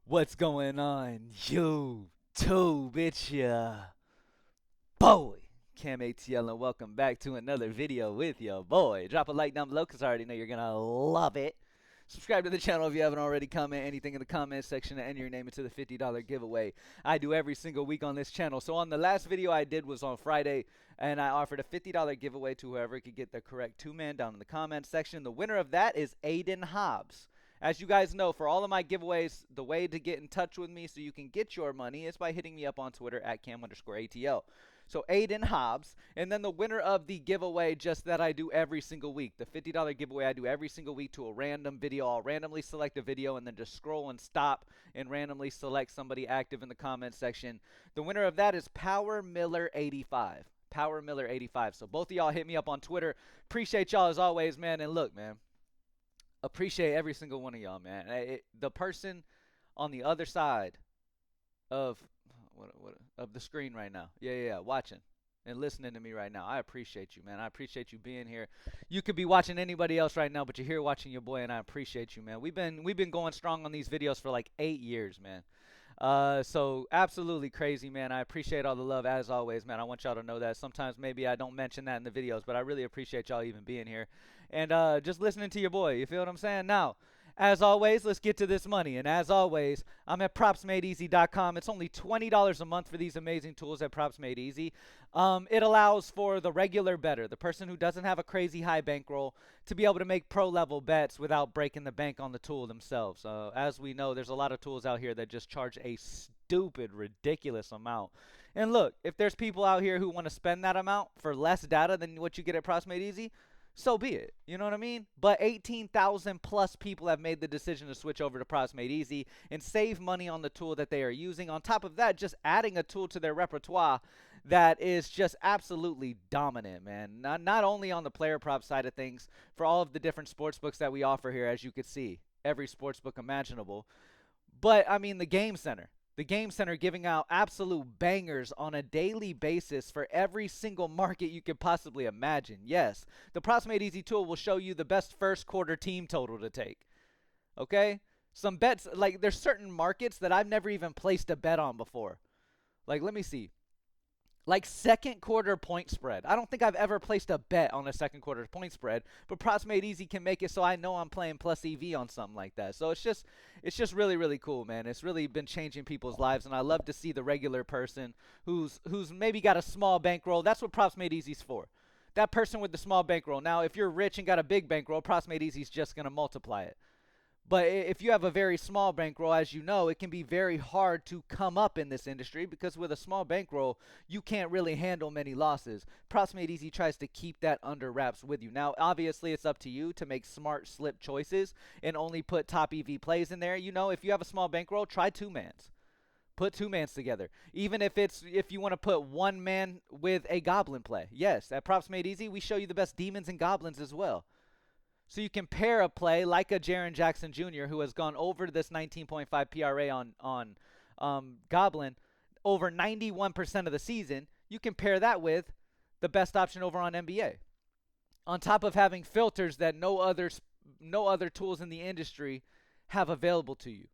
What's going on, YouTube? It's ya boy, CamATL, and welcome back to another video with your boy. Drop a like down below because I already know you're gonna love it. Subscribe to the channel if you haven't already. Comment anything in the comment section and enter your name into the $50 giveaway I do every single week on this channel. So on the last video I did was on Friday, and I offered a $50 giveaway to whoever could get the correct two-man down in the comment section. The winner of that is Aiden Hobbs. As you guys know, for all of my giveaways, the way to get in touch with me so you can get your money is by hitting me up on Twitter at cam_ATL. So Aiden Hobbs, and then the winner of the giveaway just that I do every single week, the $50 giveaway I do every single week to a random video. I'll randomly select a video and then just scroll and stop and randomly select somebody active in the comment section. The winner of that is Power Miller 85. Power Miller 85. So both of y'all hit me up on Twitter. Appreciate y'all as always, man. And look, man, appreciate every single one of y'all, man. The person on the other side of of the screen right now, yeah, watching and listening to me right now, I appreciate you, man. I appreciate you being here. You could be watching anybody else right now, but you're here watching your boy, and I appreciate you, man. We've been going strong on these videos for like 8 years, man. So absolutely crazy, man. I appreciate all the love as always, man. I want y'all to know that. Sometimes maybe I don't mention that in the videos, but I really appreciate y'all even being here and just listening to your boy. You feel what I'm saying? Now, as always, let's get to this money. And as always, I'm at propsmadeeasy.com. It's only $20 a month for these amazing tools at Props Made Easy. It allows for the regular bettor, the person who doesn't have a crazy high bankroll, to be able to make pro-level bets without breaking the bank on the tool themselves. As we know, there's a lot of tools out here that just charge a stupid, ridiculous amount. And look, if there's people out here who want to spend that amount for less data than what you get at Props Made Easy, so be it. You know what I mean? But 18,000 plus people have made the decision to switch over to Props Made Easy and save money on the tool that they are using. On top of that, just adding a tool to their repertoire that is just absolutely dominant, man. Not only on the player prop side of things, for all of the different sports books that we offer here, as you can see, every sports book imaginable. But, I mean, the Game Center. The Game Center giving out absolute bangers on a daily basis for every single market you could possibly imagine. Yes, the Props Made Easy tool will show you the best first quarter team total to take. Okay? Some bets, like there's certain markets that I've never even placed a bet on before. Like, let me see. Like second quarter point spread. I don't think I've ever placed a bet on a second quarter point spread, but Props Made Easy can make it so I know I'm playing plus EV on something like that. So it's just really, really cool, man. It's really been changing people's lives, and I love to see the regular person who's maybe got a small bankroll. That's what Props Made Easy's for. That person with the small bankroll. Now, if you're rich and got a big bankroll, Props Made Easy's just gonna multiply it. But if you have a very small bankroll, as you know, it can be very hard to come up in this industry because with a small bankroll, you can't really handle many losses. Props Made Easy tries to keep that under wraps with you. Now, obviously, it's up to you to make smart slip choices and only put top EV plays in there. You know, if you have a small bankroll, try two-mans. Put two-mans together. Even if you want to put one man with a goblin play. Yes, at Props Made Easy, we show you the best demons and goblins as well. So you can pair a play like a Jaren Jackson Jr., who has gone over this 19.5 PRA on Goblin over 91% of the season. You can pair that with the best option over on NBA. On top of having filters that no other tools in the industry have available to you.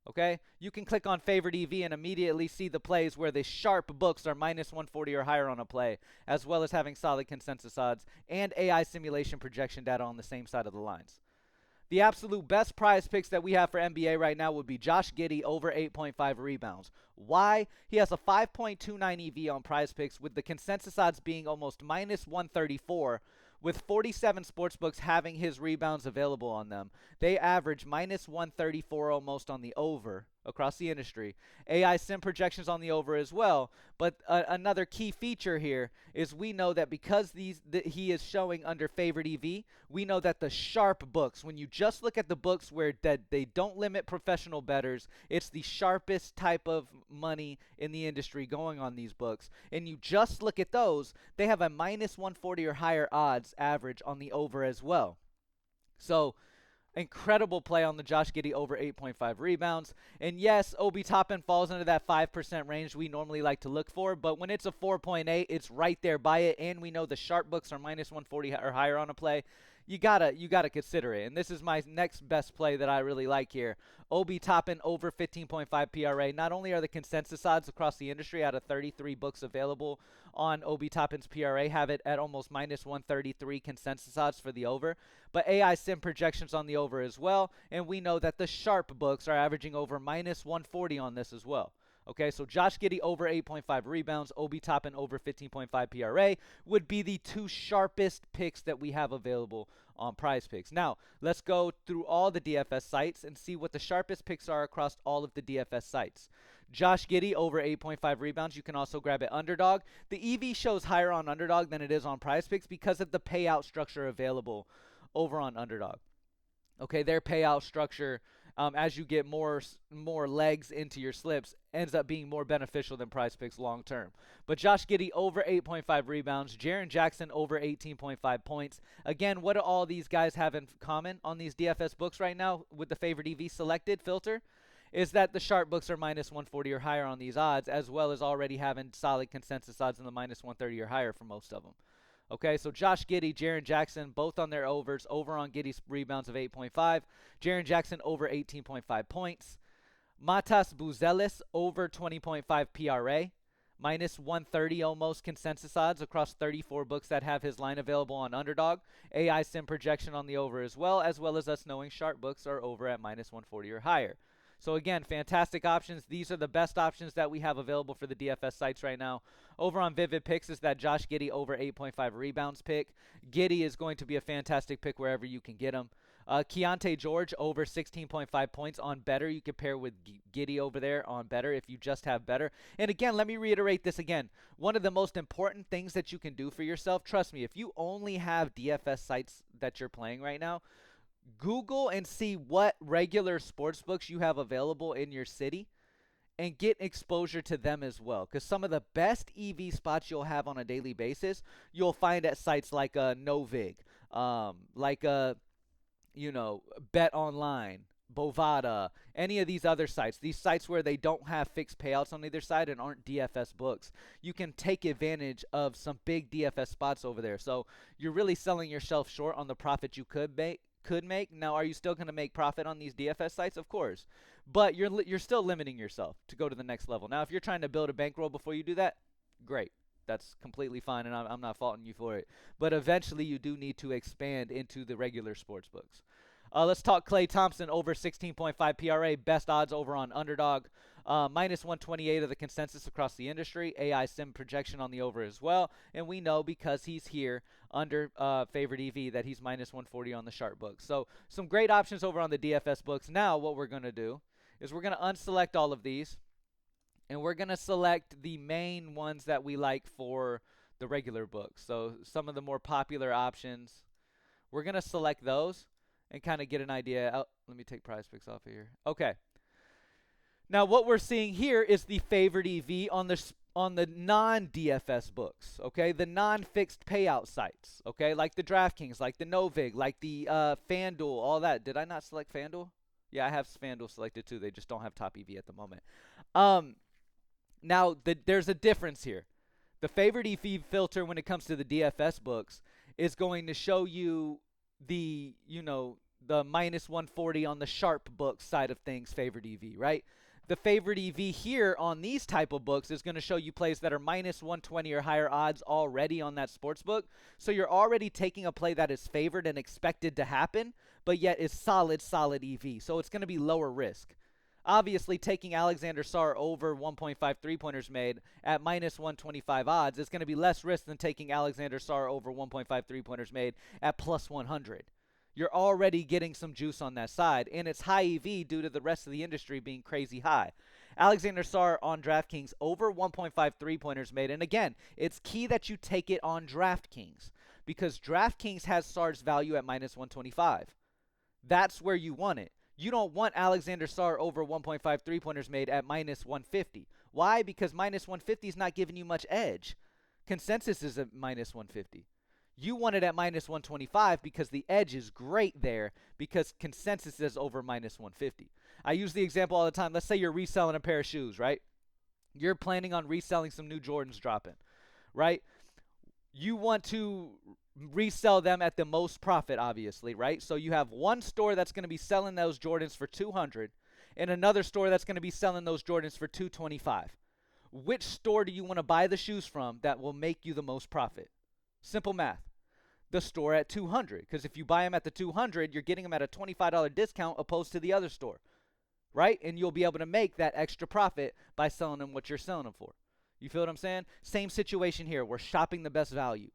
Okay, you can click on favorite EV and immediately see the plays where the sharp books are minus 140 or higher on a play, as well as having solid consensus odds and AI simulation projection data on the same side of the lines. The absolute best prize picks that we have for NBA right now would be Josh Giddey over 8.5 rebounds. Why? He has a 5.29 EV on prize picks with the consensus odds being almost minus 134, with 47 sportsbooks having his rebounds available on them. They average minus 134 almost on the over across the industry. AI sim projections on the over as well. But another key feature here is we know that because he is showing under favorite EV, we know that the sharp books, when you just look at the books where they don't limit professional bettors, it's the sharpest type of money in the industry going on these books. And you just look at those, they have a minus 140 or higher odds average on the over as well. So incredible play on the Josh Giddey over 8.5 rebounds. And yes, Obi Toppin falls into that 5% range we normally like to look for, but when it's a 4.8, it's right there by it, and we know the sharp books are minus 140 or higher on a play. you gotta consider it. And this is my next best play that I really like here. OB Toppin over 15.5 PRA. Not only are the consensus odds across the industry out of 33 books available on OB Toppin's PRA have it at almost minus 133 consensus odds for the over, but AI sim projections on the over as well, and we know that the sharp books are averaging over minus 140 on this as well. Okay, so Josh Giddey over 8.5 rebounds, Obi Toppin over 15.5 PRA would be the two sharpest picks that we have available on Prizepicks. Now, let's go through all the DFS sites and see what the sharpest picks are across all of the DFS sites. Josh Giddey over 8.5 rebounds. You can also grab it underdog. The EV shows higher on underdog than it is on Prizepicks because of the payout structure available over on underdog. Okay, their payout structure, as you get more legs into your slips, ends up being more beneficial than Prizepicks long term. But Josh Giddey over 8.5 rebounds, Jaren Jackson over 18.5 points. Again, what do all these guys have in common on these DFS books right now with the favorite EV selected filter? Is that the sharp books are minus 140 or higher on these odds, as well as already having solid consensus odds in the minus 130 or higher for most of them. Okay, so Josh Giddey, Jaren Jackson, both on their overs. Over on Giddey's rebounds of 8.5. Jaren Jackson over 18.5 points. Matas Buzelis over 20.5 PRA. Minus 130 almost consensus odds across 34 books that have his line available on underdog. AI sim projection on the over as well as us knowing sharp books are over at minus 140 or higher. So again, fantastic options. These are the best options that we have available for the DFS sites right now. Over on Vivid Picks is that Josh Giddey over 8.5 rebounds pick. Giddey is going to be a fantastic pick wherever you can get him. Keontae George over 16.5 points on better. You can pair with Giddey over there on better if you just have better. And again, let me reiterate this again. One of the most important things that you can do for yourself, trust me, if you only have DFS sites that you're playing right now, Google and see what regular sports books you have available in your city and get exposure to them as well. Because some of the best EV spots you'll have on a daily basis, you'll find at sites like Novig, like Bet Online, Bovada, any of these other sites. These sites where they don't have fixed payouts on either side and aren't DFS books. You can take advantage of some big DFS spots over there. So you're really selling yourself short on the profit you could make. Now, are you still going to make profit on these DFS sites? Of course. But you're still limiting yourself to go to the next level. Now, if you're trying to build a bankroll before you do that, great. That's completely fine, and I'm not faulting you for it. But eventually, you do need to expand into the regular sports books. Let's talk Klay Thompson over 16.5 PRA. Best odds over on underdog. Minus 128 of the consensus across the industry. AI sim projection on the over as well. And we know because he's here under favorite EV that he's minus 140 on the sharp books. So some great options over on the DFS books. Now what we're going to do is we're going to unselect all of these. And we're going to select the main ones that we like for the regular books. So some of the more popular options. We're going to select those and kind of get an idea. Oh, let me take Prizepicks off of here. Okay. Now what we're seeing here is the favorite EV on the non-DFS books, okay? The non-fixed payout sites, okay? Like the DraftKings, like the Novig, like the FanDuel, all that. Did I not select FanDuel? Yeah, I have FanDuel selected too. They just don't have top EV at the moment. Now, there's a difference here. The favorite EV filter when it comes to the DFS books is going to show you the minus 140 on the sharp book side of things favorite EV, right? The favorite EV here on these type of books is going to show you plays that are minus 120 or higher odds already on that sports book. So you're already taking a play that is favored and expected to happen, but yet is solid EV. So it's going to be lower risk. Obviously, taking Alexander Sarr over 1.5 three-pointers made at minus 125 odds is going to be less risk than taking Alexander Sarr over 1.5 three-pointers made at plus 100. You're already getting some juice on that side, and it's high EV due to the rest of the industry being crazy high. Alexander Sarr on DraftKings over 1.5 three-pointers made, and again, it's key that you take it on DraftKings because DraftKings has Sarr's value at minus 125. That's where you want it. You don't want Alexander Sarr over 1.5 three-pointers made at minus 150. Why? Because minus 150 is not giving you much edge. Consensus is at minus 150. You want it at minus 125 because the edge is great there because consensus is over minus 150. I use the example all the time. Let's say you're reselling a pair of shoes, right? You're planning on reselling some new Jordans dropping, right? You want to resell them at the most profit, obviously, right? So you have one store that's going to be selling those Jordans for 200 and another store that's going to be selling those Jordans for 225. Which store do you want to buy the shoes from that will make you the most profit? Simple math. The store at 200, because if you buy them at the 200, you're getting them at a $25 discount opposed to the other store, right? And you'll be able to make that extra profit by selling them what you're selling them for. You feel what I'm saying? Same situation here. We're shopping the best value.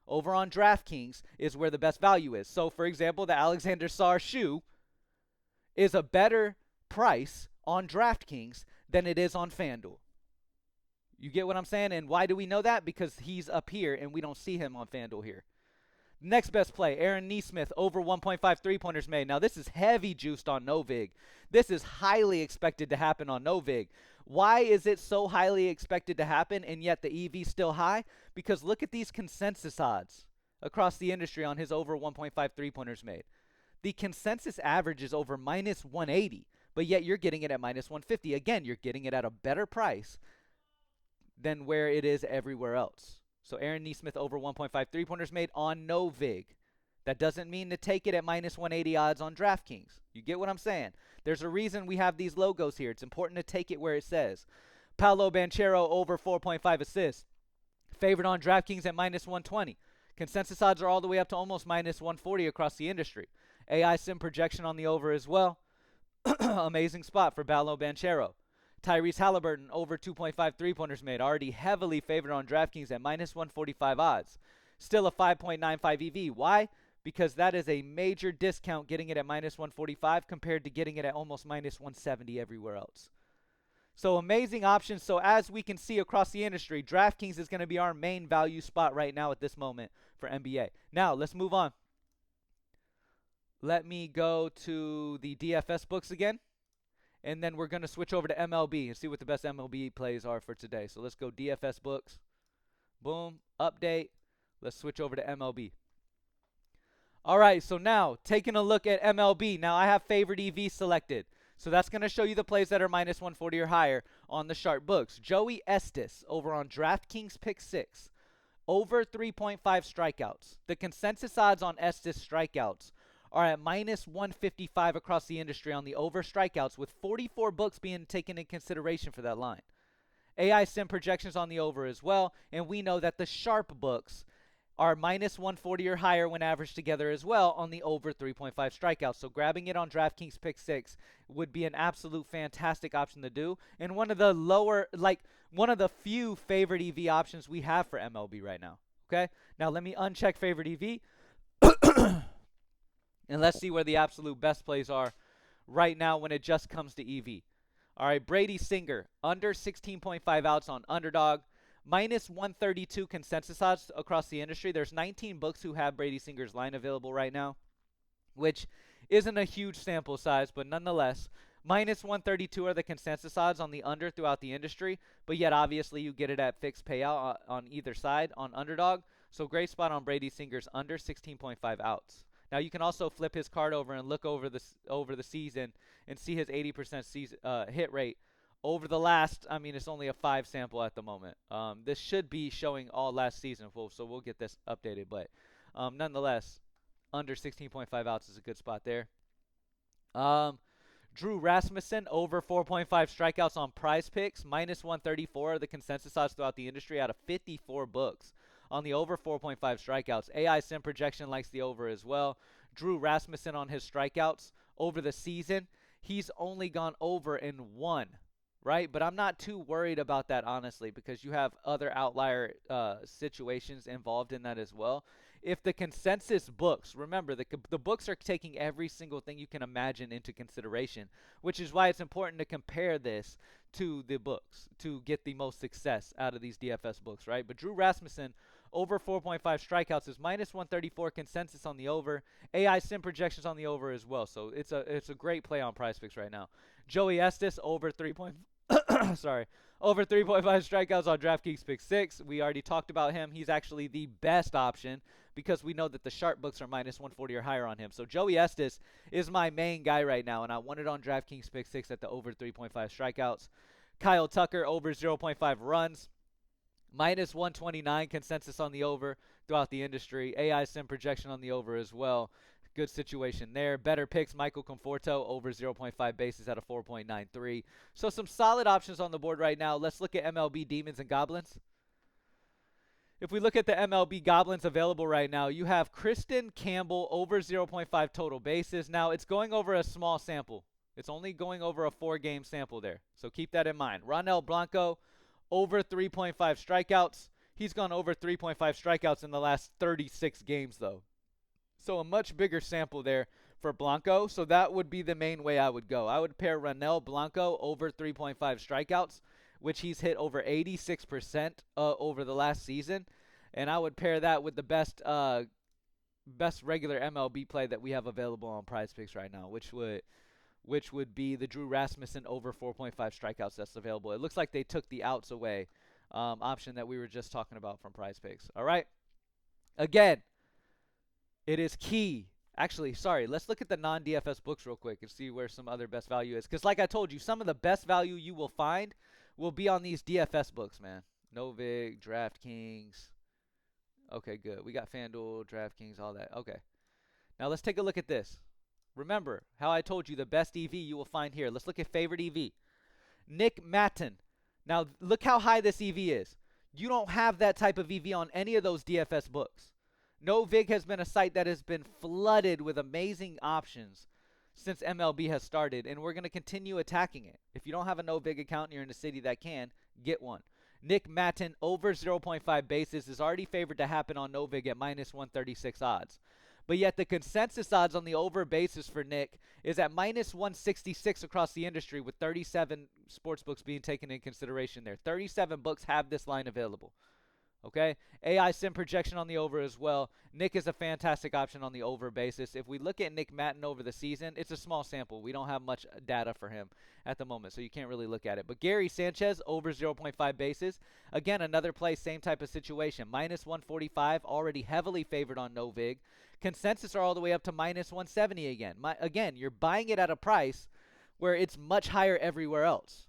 Over on DraftKings is where the best value is. So, for example, the Alexander Sarr shoe is a better price on DraftKings than it is on FanDuel. You get what I'm saying? And why do we know that? Because he's up here and we don't see him on FanDuel here. Next best play, Aaron Nesmith, over 1.5 3-pointers made. Now, this is heavy juiced on Novig. This is highly expected to happen on Novig. Why is it so highly expected to happen and yet the EV still high? Because look at these consensus odds across the industry on his over 1.5 3-pointers made. The consensus average is over minus 180, but yet you're getting it at minus 150. Again, you're getting it at a better price than where it is everywhere else. So Aaron Nesmith over 1.5 3-pointers made on Novig. That doesn't mean to take it at minus 180 odds on DraftKings. You get what I'm saying? There's a reason we have these logos here. It's important to take it where it says. Paolo Banchero over 4.5 assists. Favored on DraftKings at minus 120. Consensus odds are all the way up to almost minus 140 across the industry. AI sim projection on the over as well. Amazing spot for Paolo Banchero. Tyrese Halliburton over 2.5 3-pointers made, already heavily favored on DraftKings at minus 145 odds. Still a 5.95 EV. Why? Because that is a major discount getting it at minus 145 compared to getting it at almost minus 170 everywhere else. So amazing options. So as we can see across the industry, DraftKings is going to be our main value spot right now at this moment for NBA. Now, let's move on. Let me go to the DFS books again. And then we're going to switch over to MLB and see what the best MLB plays are for today. So let's go DFS books. Boom. Update. Let's switch over to MLB. All right, so now taking a look at MLB. Now I have favorite EV selected. So that's going to show you the plays that are minus 140 or higher on the sharp books. Joey Estes over on DraftKings Pick 6. Over 3.5 strikeouts. The consensus odds on Estes strikeouts are at minus 155 across the industry on the over strikeouts, with 44 books being taken in consideration for that line. AI sim projections on the over as well, and we know that the sharp books are minus 140 or higher when averaged together as well on the over 3.5 strikeouts. So grabbing it on DraftKings Pick 6 would be an absolute fantastic option to do, and one of the few favorite EV options we have for MLB right now. Okay, now let me uncheck favorite EV. And let's see where the absolute best plays are right now when it just comes to EV. All right, Brady Singer, under 16.5 outs on Underdog. Minus 132 consensus odds across the industry. There's 19 books who have Brady Singer's line available right now, which isn't a huge sample size, but nonetheless, minus 132 are the consensus odds on the under throughout the industry, but yet obviously you get it at fixed payout on either side on Underdog. So great spot on Brady Singer's under 16.5 outs. Now you can also flip his card over and look over the season and see his 80% hit rate over the last. I mean, it's only a 5 sample at the moment. This should be showing all last season, so we'll get this updated. But nonetheless, under 16.5 outs is a good spot there. Drew Rasmussen over 4.5 strikeouts on Prizepicks, minus 134 are the consensus odds throughout the industry out of 54 books. On the over 4.5 strikeouts. AI sim projection likes the over as well. Drew Rasmussen on his strikeouts over the season. He's only gone over in 1, right? But I'm not too worried about that, honestly, because you have other outlier situations involved in that as well. If the consensus books, remember, the books are taking every single thing you can imagine into consideration, which is why it's important to compare this to the books to get the most success out of these DFS books, right? But Drew Rasmussen, over 4.5 strikeouts is minus 134 consensus on the over. AI sim projections on the over as well. So it's a great play on Prizepicks right now. Joey Estes over 3.5 strikeouts on DraftKings Pick 6. We already talked about him. He's actually the best option because we know that the sharp books are minus 140 or higher on him. So Joey Estes is my main guy right now, and I want it on DraftKings Pick 6 at the over 3.5 strikeouts. Kyle Tucker over 0.5 runs. Minus 129 consensus on the over throughout the industry. AI sim projection on the over as well. Good situation there. Better picks, Michael Conforto over 0.5 bases at a 4.93. So some solid options on the board right now. Let's look at MLB Demons and Goblins. If we look at the MLB Goblins available right now, you have Kristen Campbell over 0.5 total bases. Now, it's going over a small sample. It's only going over a 4-game sample there. So keep that in mind. Ronel Blanco over 3.5 strikeouts. He's gone over 3.5 strikeouts in the last 36 games, though. So a much bigger sample there for Blanco. So that would be the main way I would go. I would pair Ronel Blanco over 3.5 strikeouts, which he's hit over 86% over the last season. And I would pair that with the best regular MLB play that we have available on Prizepicks right now, which would be the Drew Rasmussen over 4.5 strikeouts that's available. It looks like they took the outs away option that we were just talking about from Prizepicks. All right. Again, it is key. Actually, sorry, let's look at the non-DFS books real quick and see where some other best value is. Because like I told you, some of the best value you will find will be on these DFS books, man. Novig, DraftKings. Okay, good. We got FanDuel, DraftKings, all that. Okay. Now let's take a look at this. Remember how I told you the best EV you will find here. Let's look at favorite EV. Nick Matten. Now look how high this EV is. You don't have that type of EV on any of those DFS books. Novig has been a site that has been flooded with amazing options since MLB has started, and we're going to continue attacking it. If you don't have a Novig account and you're in a city that can, get one. Nick Matten over 0.5 bases is already favored to happen on Novig at minus 136 odds. But yet the consensus odds on the over basis for Nick is at minus 166 across the industry, with 37 sportsbooks being taken in consideration there. 37 books have this line available. Okay, AI sim projection on the over as well. Nick is a fantastic option on the over basis. If we look at Nick Matten over the season, it's a small sample. We don't have much data for him at the moment, so you can't really look at it. But Gary Sanchez over 0.5 bases. Again, another play, same type of situation. Minus 145, already heavily favored on Novig. Consensus are all the way up to minus 170 again. Again, you're buying it at a price where it's much higher everywhere else.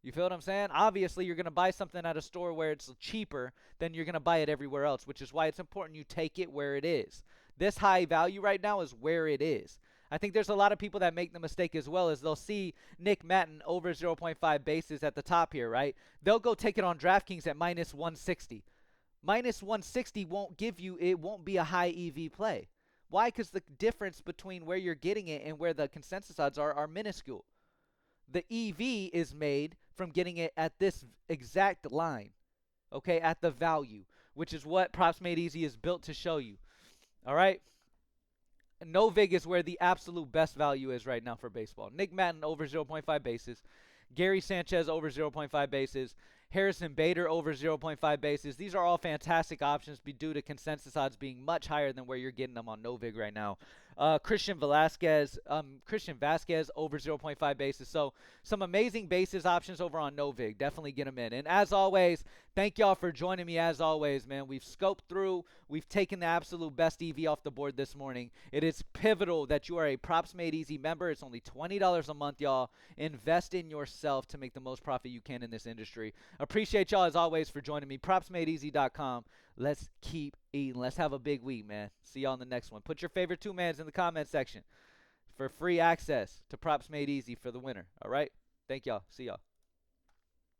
You feel what I'm saying? Obviously, you're going to buy something at a store where it's cheaper than you're going to buy it everywhere else, which is why it's important you take it where it is. This high value right now is where it is. I think there's a lot of people that make the mistake as well, as they'll see Nick Matten over 0.5 bases at the top here, right? They'll go take it on DraftKings at minus 160. Minus 160 won't give you, it won't be a high EV play. Why? Because the difference between where you're getting it and where the consensus odds are minuscule. The EV is made from getting it at this exact line, okay, at the value, which is what Props Made Easy is built to show you. All right? Novig is where the absolute best value is right now for baseball. Nick Matten over 0.5 bases. Gary Sanchez over 0.5 bases. Harrison Bader over 0.5 bases. These are all fantastic options due to consensus odds being much higher than where you're getting them on Novig right now. Christian Vasquez over 0.5 bases. So some amazing bases options over on Novig. Definitely get them in. And as always, thank y'all for joining me as always, man. We've scoped through. We've taken the absolute best EV off the board this morning. It is pivotal that you are a Props Made Easy member. It's only $20 a month, y'all. Invest in yourself to make the most profit you can in this industry. Appreciate y'all as always for joining me. PropsMadeEasy.com. Let's keep eating. Let's have a big week, man. See y'all in the next one. Put your favorite two-mans in the comment section for free access to Props Made Easy for the winner. All right? Thank y'all. See y'all.